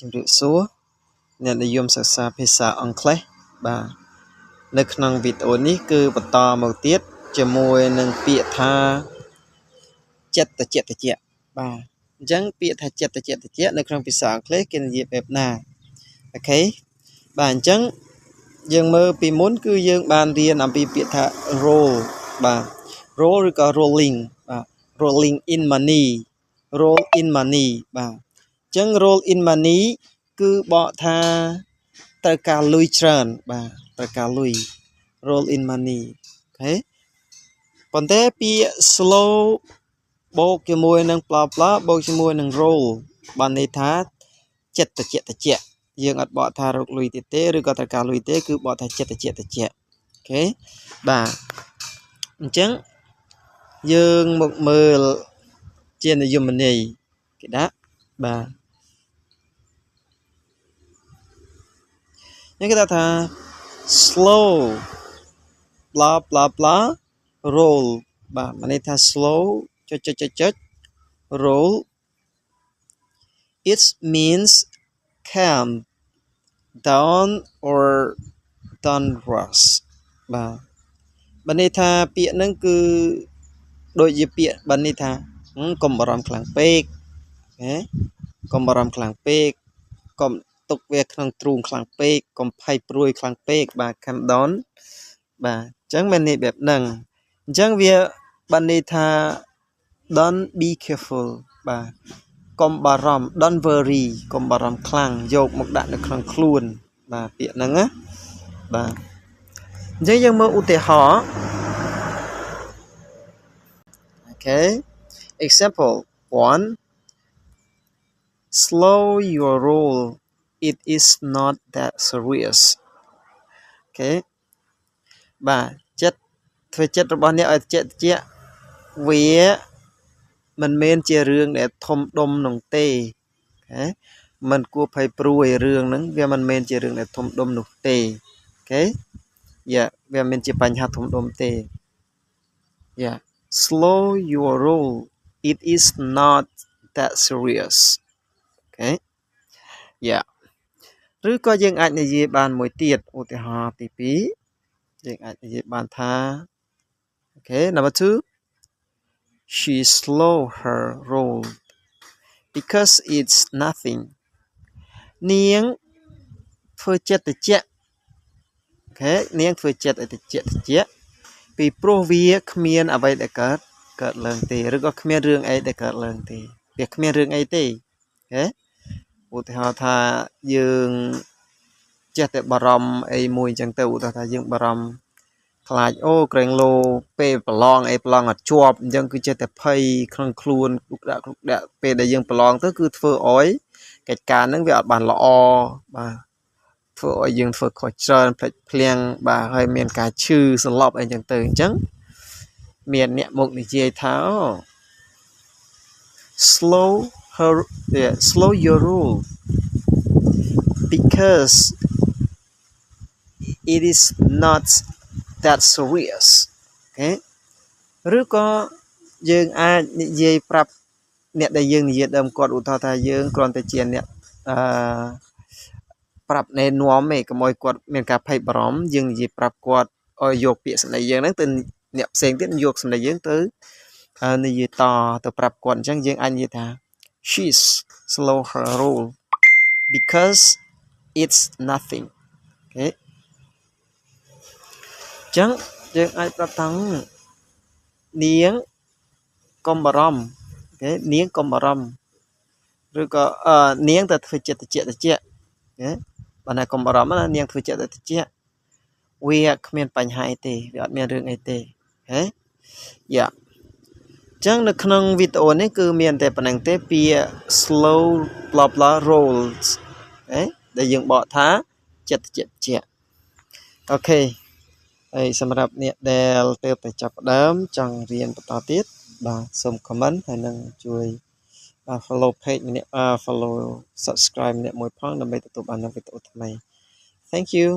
ជំរាបសួរអ្នកនិយមសិក្សាភាសាអង់គ្លេសបាទនៅក្នុងវីដេអូនេះគឺបន្តមកទៀតជាមួយនឹងពាក្យថាចិត្តត្រជាក់បាទអញ្ចឹងពាក្យថាចិត្តត្រជាក់នៅក្នុងភាសាអង់គ្លេសគេនិយាយបែបណាអូខេបាទអញ្ចឹងយើងមើលពីមុនគឺយើងបានរៀនអំពីពាក្យថា roll បាទ roll ឬក៏ rolling បាទ rolling in money roll in money បាទអញ្ចឹង roll in money គឺបកថាត្រូវការលុយច្រើនបាទត្រូវការលុយ roll in money អូខេប៉ុន្តែពាក្យ slow បូកជាមួយនឹង blah blah បូកជាមួយនឹង roll បានន័យថាចិត្តត្រជាក់យើងអត់បកថារកលុយទៀតទេឬក៏ត្រូវការលុយទេគឺបកថាចិត្តត្រជាក់អូខេបាទអញ្ចឹងយើងមកមើលជានិយមន័យគេដាក់បាទនេះគេថា slow blah blah blah roll បាទមានន័យថា slow ចុច roll it means calm down or downwards បាទបានន័យថាពាក្យហ្នឹងគឺដូចជាពាក្យបានន័យថាកុំបារម្ភខ្លាំងពេកណាកុំបារម្ភខ្លាំងពេកកុំទុកវាក្នុងទ្រូងខ្លាំងពេកកុំភ័យព្រួយខ្លាំងពេកបាទ calm down បាទអញ្ចឹងមានន័យបែបហ្នឹងអញ្ចឹងវាបានន័យថា don't be careful បាទកុំបារម្ភ don't worry កុំបារម្ភខ្លាំងយកមកដាក់នៅក្នុងខ្លួនបាទពាក្យហ្នឹងណាបាទអញ្ចឹងយើងមើលឧទាហរណ៍អូខេ example 1 slow your roll it is not that serious អូខេបាទចិត្តធ្វើចិត្តរបស់អ្នកឲ្យត្រជាក់វាមិនមែនជារឿងដែលធំដុំនោះទេអូខេមិនគួរភ័យព្រួយរឿងហ្នឹងវាមិនមែនជារឿងដែលធំដុំនោះទេអូខេវាមិនជាបញ្ហាធំដុំទេ slow your roll it is not that serious អូខេឬក៏យើងអាចនិយាយបានមួយទៀតឧទាហរណ៍ទី2យើងអាចនិយាយបានថាអូខេ number 2 she slow her roll because it's nothing នាងធ្វើចិត្តត្រជាក់អូខេនាងធ្វើចិត្តឲ្យត្រជាក់ពីព្រោះវាគ្មានអ្វីដែលកើតឡើងទេឬក៏គ្មានរឿងអីដែលកើតឡើងទេវាគ្មានរឿងអីទេអូខេឧទាហរណ៍ថាយើងចេះតែបារម្ភអីមួយអញ្ចឹងទៅឧទាហរណ៍ថាយើងបារម្ភខ្លាចអូក្រែងលោពេលប្រឡងអីប្រឡងអត់ជាប់អញ្ចឹងគឺចេះតែភ័យក្នុងខ្លួនគុកដាក់ពេលដែលយើងប្រឡងទៅគឺធ្វើឲ្យកិច្ចការហ្នឹងវាអត់បានល្អបាទធ្វើឲ្យយើងធ្វើខុសច្រើនផ្លេចភ្លាំងបាទហើយមានការឈឺសន្លប់អីចឹងទៅអញ្ចឹងមានអ្នកមកនិយាយថា slow your roll because it is not that serious អូខេឬក៏យើងអាចនិយាយប្រាប់អ្នកដែលយើងនិយាយដើមគាត់ឧទាហរណ៍ថាយើងគ្រាន់តែជាអ្នកប្រាប់ណែនាំឯងកុំឲ្យគាត់មានការភ័យបារម្ភយើងនិយាយប្រាប់គាត់ឲ្យយកពាក្យសម្ដីយើងហ្នឹងទៅអ្នកផ្សេងទៀតយកសម្ដីយើងទៅនិយាយទៅប្រាប់គាត់អញ្ចឹងយើងអាចនិយាយថា she's slow her roll because it's nothing អូខេអញ្ចឹងយើងអាចប្រាប់ថានាងកុំបារម្ភអូខេនាងកុំបារម្ភឬក៏នាងទៅធ្វើចិត្តត្រជាក់ណាបើណាកុំបារម្ភណានាងធ្វើចិត្តត្រជាក់វាគ្មានបញ្ហាអីទេវាអត់មានរឿងអីទេហេអញ្ចឹងនៅក្នុងវីដេអូនេះគឺមានតែប៉ុណ្្នឹងទេពាក្យ slow blah blah rolls ដែលយើងបកថាចិត្តត្រជាក់អូខេហើយសម្រាប់អ្នកដែលទើបតែចាប់ផ្ដើមចង់រៀនបន្តទៀតបាទសូម comment ហើយនឹងជួយ follow page ម្នាក់ follow subscribe ម្នាក់មួយផងដើម្បីទទួលបាននូវវីដេអូថ្មី Thank you